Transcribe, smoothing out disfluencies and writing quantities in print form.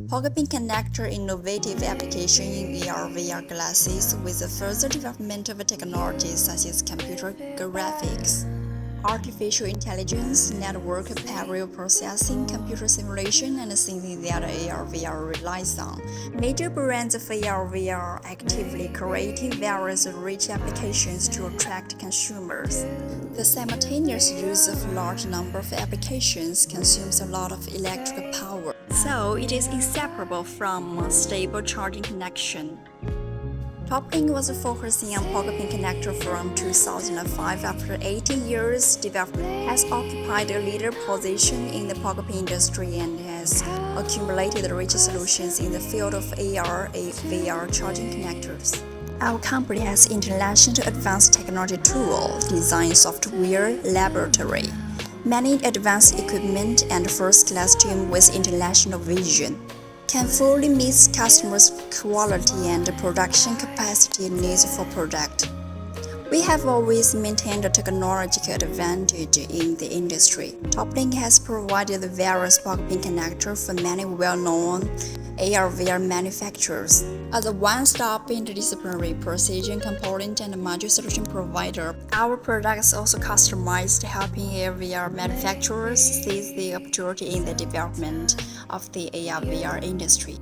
Pogo Pin connector innovative application in AR/VR glasses with the further development of technologies such as computer graphics, artificial intelligence, network parallel processing, computer simulation, and things that AR/VR relies on. Major brands of AR/VR are actively creating various rich applications to attract consumers. The simultaneous use of a large number of applications consumes a lot of electrical power, so it is inseparable from a stable charging connection. Toplink was focusing on Pogo Pin connector from 2005. After 18 years, development has occupied a leader position in the Pogo Pin industry and has accumulated rich solutions in the field of AR/VR charging connectors. Our company has international advanced technology tool, design software, laboratory, many advanced equipment, and first-class team with international vision. Can fully meet customers' quality and production capacity needs for product. We have always maintained a technological advantage in the industry. Toplink has provided the various Pogo Pin connectors for many well-known AR/VR manufacturers. As a one-stop interdisciplinary precision component and module solution provider, our products also customized, helping AR/VR manufacturers seize the opportunity in the development of the AR/VR industry.